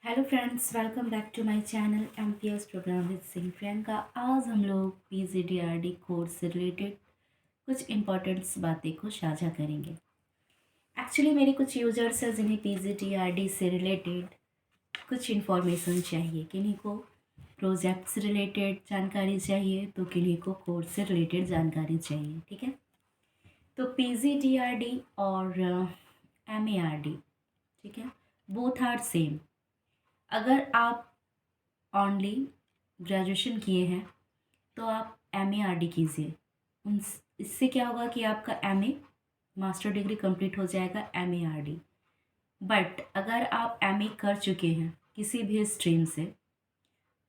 Hello friends, welcome back to my channel MPS program with Singh Priyanka. आज हम लोग PGDRD course से रिलेटेड कुछ इम्पोर्टेंट्स बातें को साझा करेंगे। एक्चुअली मेरे कुछ यूजर्स हैं जिन्हें पीजीडीआरडी से रिलेटेड कुछ इन्फॉर्मेशन चाहिए, किन्हीं को प्रोजेक्ट से रिलेटेड जानकारी चाहिए तो किन्हीं को कोर्स से रिलेटेड जानकारी चाहिए। ठीक है, तो पीजीडीआरडी और एमएआरडी, ठीक है, बोथ आर सेम। अगर आप ओनली ग्रेजुएशन किए हैं तो आप एमएआरडी कीजिए। उन इससे क्या होगा कि आपका एमए मास्टर डिग्री कंप्लीट हो जाएगा एमएआरडी। बट अगर आप एमए कर चुके हैं किसी भी स्ट्रीम से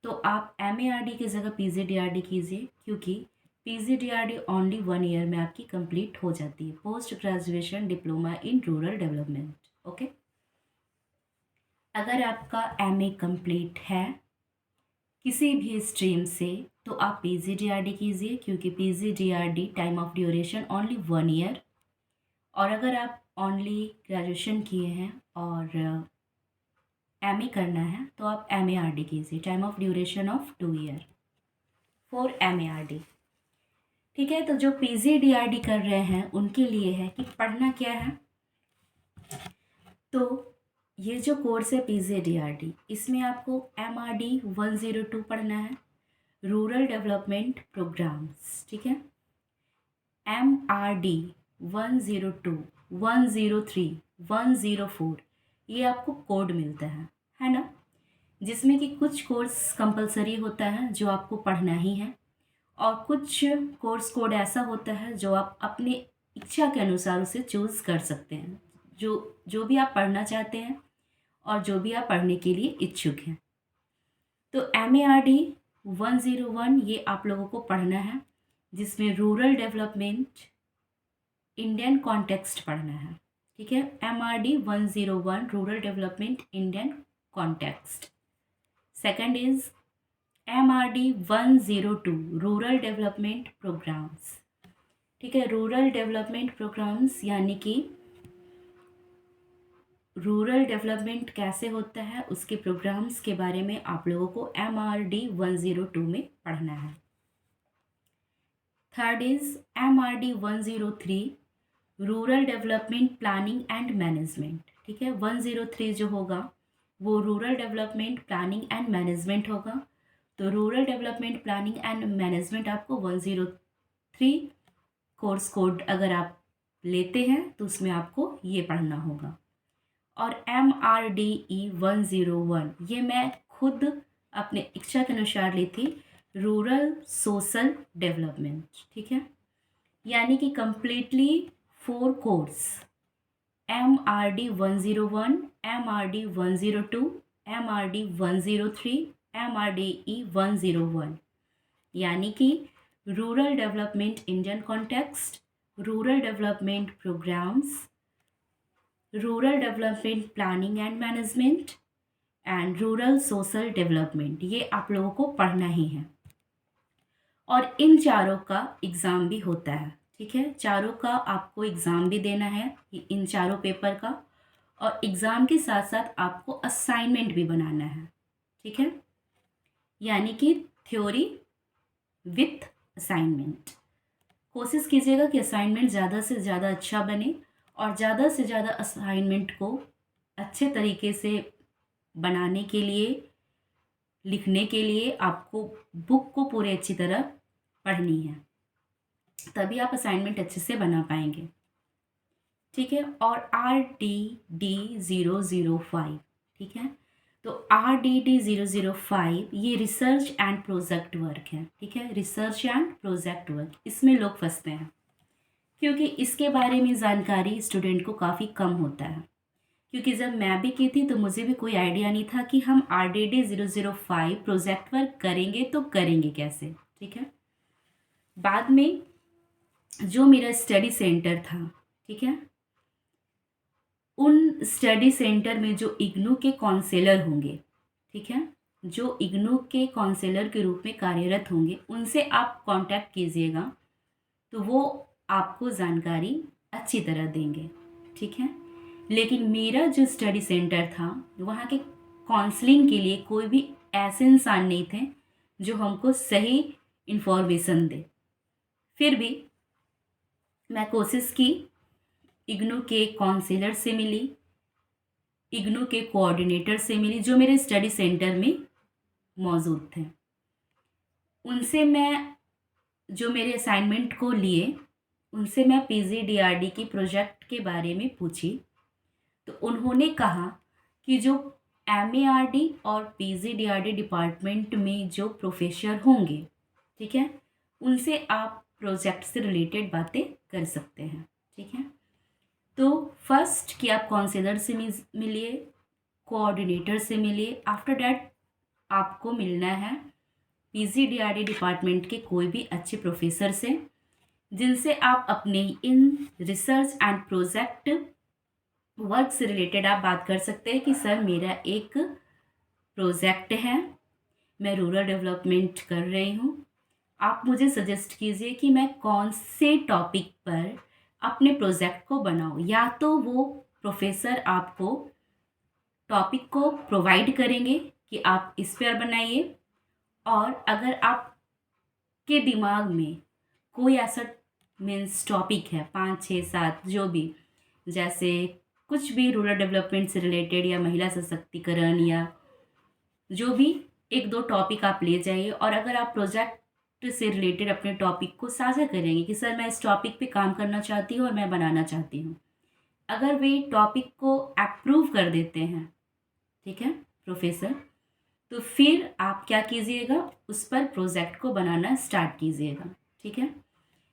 तो आप एमएआरडी की जगह पीजीडीआरडी कीजिए, क्योंकि पीजीडीआरडी ओनली 1 ईयर में आपकी कंप्लीट हो जाती है, post graduation diploma in rural development. Okay, अगर आपका एमए कंप्लीट है किसी भी स्ट्रीम से तो आप पीजीडीआरडी कीजिए, क्योंकि PGDRD time of duration only 1 year. और अगर आप ओनली ग्रेजुएशन किए हैं और एमए करना है तो आप एमएआरडी कीजिए, time of duration of 2 year for MARD. ठीक है, तो जो पीजीडीआरडी कर रहे हैं उनके लिए है कि पढ़ना क्या है। तो ये जो कोर्स है पीजीडीआरडी, इसमें आपको एमआरडी 102 पढ़ना है, रूरल डेवलपमेंट प्रोग्राम्स। ठीक है, MRD 102, 103, 104 ये आपको कोड मिलता है ना, जिसमें कि कुछ कोर्स कंपलसरी होता है जो आपको पढ़ना ही है, और कुछ कोर्स कोड ऐसा होता है जो आप अपने इच्छा के अनुसार उसे चूज़ कर सकते हैं, जो जो भी आप पढ़ना चाहते हैं और जो भी आप पढ़ने के लिए इच्छुक हैं। तो MARD 101 ये आप लोगों को पढ़ना है, जिसमें रूरल डेवलपमेंट इंडियन कॉन्टेक्स्ट पढ़ना है। ठीक है, MRD 101 rural development Indian context. Second is MRD 102 rural development programs. ठीक है, रूरल डेवलपमेंट प्रोग्राम्स यानी कि रूरल डेवलपमेंट कैसे होता है उसके प्रोग्राम्स के बारे में आप लोगों को MRD 102 में पढ़ना है। Third is MRD 103 rural development planning and management. ठीक है, 103 जो होगा वो rural development planning and management होगा। तो rural development planning and management आपको 103 कोर्स कोड अगर आप लेते हैं तो उसमें आपको ये पढ़ना होगा। और MRDE 101 ये मैं खुद अपने इच्छा के अनुसार ली थी, रूरल सोशल डेवलपमेंट। ठीक है, यानी कि completely 4 course MRD 101, MRD 102, MRD 103, MRDE 101, यानी कि rural development Indian context, rural development programs, rural development planning and management and rural social development, ये आप लोगों को पढ़ना ही है। और इन चारों का एग्ज़ाम भी होता है। ठीक है, चारों का आपको एग्ज़ाम भी देना है, इन चारों पेपर का, और एग्ज़ाम के साथ साथ आपको असाइनमेंट भी बनाना है। ठीक है, यानी कि थ्योरी विथ असाइनमेंट। कोशिश कीजिएगा कि असाइनमेंट ज़्यादा से ज़्यादा अच्छा बने, और ज़्यादा से ज़्यादा असाइनमेंट को अच्छे तरीके से बनाने के लिए, लिखने के लिए आपको बुक को पूरे अच्छी तरह पढ़नी है, तभी आप असाइनमेंट अच्छे से बना पाएंगे। ठीक है, और RDD 005, ठीक है, तो RDD 005 ये रिसर्च एंड प्रोजेक्ट वर्क है। ठीक है, रिसर्च एंड प्रोजेक्ट वर्क, इसमें लोग फंसते हैं क्योंकि इसके बारे में जानकारी स्टूडेंट को काफ़ी कम होता है। क्योंकि जब मैं भी की थी तो मुझे भी कोई आइडिया नहीं था कि हम RDD 005 प्रोजेक्ट वर्क करेंगे तो करेंगे कैसे। ठीक है, बाद में जो मेरा स्टडी सेंटर था, ठीक है, उन स्टडी सेंटर में जो इग्नू के काउंसलर होंगे, ठीक है, जो इग्नू के काउंसलर के रूप में कार्यरत होंगे, उनसे आप कांटेक्ट कीजिएगा तो वो आपको जानकारी अच्छी तरह देंगे। ठीक है, लेकिन मेरा जो स्टडी सेंटर था वहाँ के काउंसलिंग के लिए कोई भी ऐसे इंसान नहीं थे जो हमको सही इन्फॉर्मेशन दे। फिर भी मैं कोशिश की, इग्नू के काउंसलर से मिली, इग्नू के कोऑर्डिनेटर से मिली जो मेरे स्टडी सेंटर में मौजूद थे। उनसे मैं, जो मेरे असाइनमेंट को लिए, उनसे मैं पीजीडीआरडी की प्रोजेक्ट के बारे में पूछी। तो उन्होंने कहा कि जो एमएआरडी और पीजीडीआरडी डिपार्टमेंट में जो प्रोफेसर होंगे, ठीक है, उनसे आप प्रोजेक्ट से रिलेटेड बातें कर सकते हैं। ठीक है, तो फर्स्ट कि आप काउंसलर से मिलिए, कोऑर्डिनेटर से मिलिए। आफ्टर डैट आपको मिलना है पीजीडीआरडी डिपार्टमेंट के कोई भी अच्छे प्रोफेसर से, जिनसे आप अपने in research and project work से रिलेटेड आप बात कर सकते हैं कि सर मेरा एक प्रोजेक्ट है, मैं रूरल डेवलपमेंट कर रही हूँ, आप मुझे सजेस्ट कीजिए कि मैं कौन से टॉपिक पर अपने प्रोजेक्ट को बनाऊँ। या तो वो प्रोफेसर आपको टॉपिक को प्रोवाइड करेंगे कि आप इस पर बनाइए, और अगर आपके दिमाग में कोई ऐसा मीन्स टॉपिक है 5, 6, 7 जो भी, जैसे कुछ भी रूरल डेवलपमेंट से रिलेटेड या महिला सशक्तिकरण या जो भी 1-2 टॉपिक आप ले जाइए, और अगर आप प्रोजेक्ट से रिलेटेड अपने टॉपिक को साझा करेंगे कि सर मैं इस टॉपिक पे काम करना चाहती हूँ और मैं बनाना चाहती हूँ, अगर वे टॉपिक को अप्रूव कर देते हैं, ठीक है प्रोफेसर, तो फिर आप क्या कीजिएगा, उस पर प्रोजेक्ट को बनाना स्टार्ट कीजिएगा। ठीक है,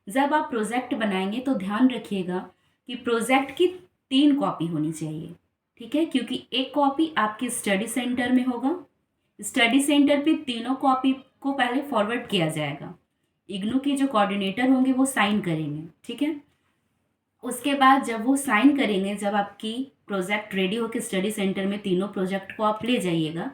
जब आप प्रोजेक्ट बनाएंगे तो ध्यान रखिएगा कि प्रोजेक्ट की 3 कॉपी होनी चाहिए। ठीक है, क्योंकि एक कॉपी आपके स्टडी सेंटर में होगा, स्टडी सेंटर पे तीनों कॉपी को पहले फॉरवर्ड किया जाएगा, इग्नू के जो कोऑर्डिनेटर होंगे वो साइन करेंगे। ठीक है, उसके बाद जब वो साइन करेंगे, जब आपकी प्रोजेक्ट रेडी होकर स्टडी सेंटर में तीनों प्रोजेक्ट को आप ले जाइएगा,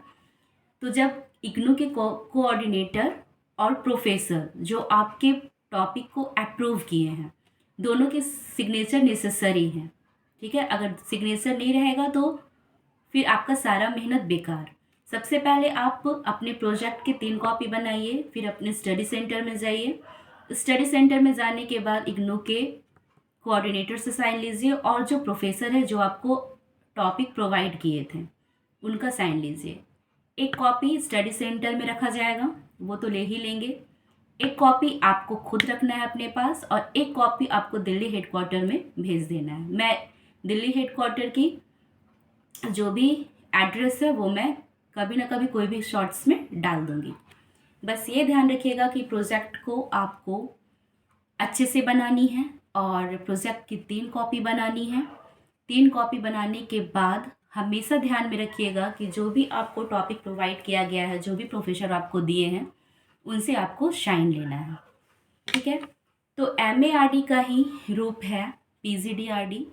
तो जब इग्नू के कोऑर्डिनेटर और प्रोफेसर जो आपके टॉपिक को अप्रूव किए हैं, दोनों के सिग्नेचर नेसेसरी हैं। ठीक है, अगर सिग्नेचर नहीं रहेगा तो फिर आपका सारा मेहनत बेकार। सबसे पहले आप अपने प्रोजेक्ट की 3 कॉपी बनाइए, फिर अपने स्टडी सेंटर में जाइए। स्टडी सेंटर में जाने के बाद इग्नू के कोऑर्डिनेटर से साइन लीजिए, और जो प्रोफेसर है जो आपको टॉपिक प्रोवाइड किए थे उनका साइन लीजिए। एक कॉपी स्टडी सेंटर में रखा जाएगा, वो तो ले ही लेंगे। एक कॉपी आपको खुद रखना है अपने पास, और एक कॉपी आपको दिल्ली हेडक्वार्टर में भेज देना है। मैं दिल्ली हेडक्वार्टर की जो भी एड्रेस है वो मैं कभी ना कभी कोई भी शॉर्ट्स में डाल दूँगी। बस ये ध्यान रखिएगा कि प्रोजेक्ट को आपको अच्छे से बनानी है, और प्रोजेक्ट की 3 कॉपी बनानी है। 3 कॉपी बनाने के बाद हमेशा ध्यान में रखिएगा कि जो भी आपको टॉपिक प्रोवाइड किया गया है, जो भी प्रोफेसर आपको दिए हैं, उनसे आपको साइन लेना है। ठीक है, तो एमएआरडी का ही रूप है पीजीडीआरडी।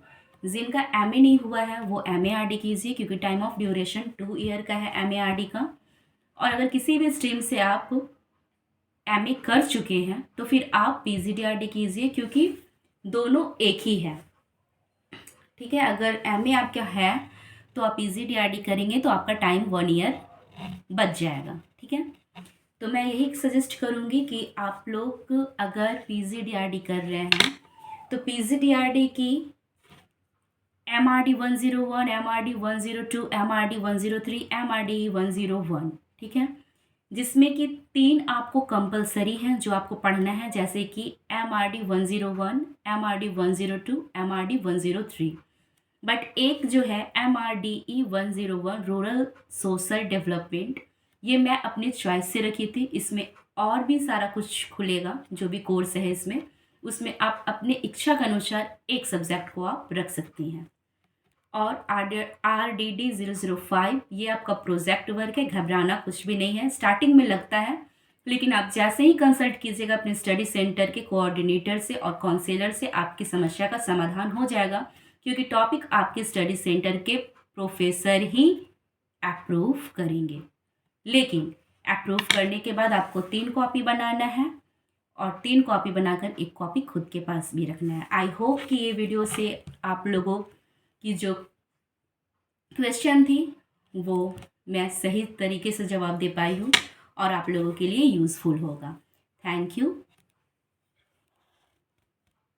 जिनका एमए नहीं हुआ है वो एमएआरडी कीजिए, क्योंकि टाइम ऑफ ड्यूरेशन 2 ईयर का है एमएआरडी का। और अगर किसी भी स्ट्रीम से आप एमए कर चुके हैं तो फिर आप पीजीडीआरडी कीजिए, क्योंकि दोनों एक ही है। ठीक है, अगर एमए आपका है तो आप पीजीडीआरडी करेंगे तो आपका टाइम 1 ईयर बच जाएगा। ठीक है, तो मैं यही सजेस्ट करूँगी कि आप लोग अगर पीजीडीआरडी कर रहे हैं तो पीजीडीआरडी की MRD 101, MRD 102, MRD 103, MRD 101, ठीक है, जिसमें कि 3 आपको कंपलसरी हैं जो आपको पढ़ना है, जैसे कि MRD 101, MRD 102, MRD 103। बट एक जो है MRDE 101 रूरल सोशल डेवलपमेंट, ये मैं अपनी चॉइस से रखी थी। इसमें और भी सारा कुछ खुलेगा, जो भी कोर्स है इसमें, उसमें आप अपने इच्छा के अनुसार एक सब्जेक्ट को आप रख सकती हैं। और RDD 005 ये आपका प्रोजेक्ट वर्क है, घबराना कुछ भी नहीं है। स्टार्टिंग में लगता है, लेकिन आप जैसे ही कंसल्ट कीजिएगा अपने स्टडी सेंटर के कोऑर्डिनेटर से और काउंसलर से, आपकी समस्या का समाधान हो जाएगा, क्योंकि टॉपिक आपके स्टडी सेंटर के प्रोफेसर ही अप्रूव करेंगे। लेकिन अप्रूव करने के बाद आपको 3 कॉपी बनाना है, और 3 कॉपी बनाकर एक कॉपी खुद के पास भी रखना है। आई होप कि ये वीडियो से आप लोगों की जो क्वेश्चन थी वो मैं सही तरीके से जवाब दे पाई हूँ और आप लोगों के लिए यूज़फुल होगा। Thank you.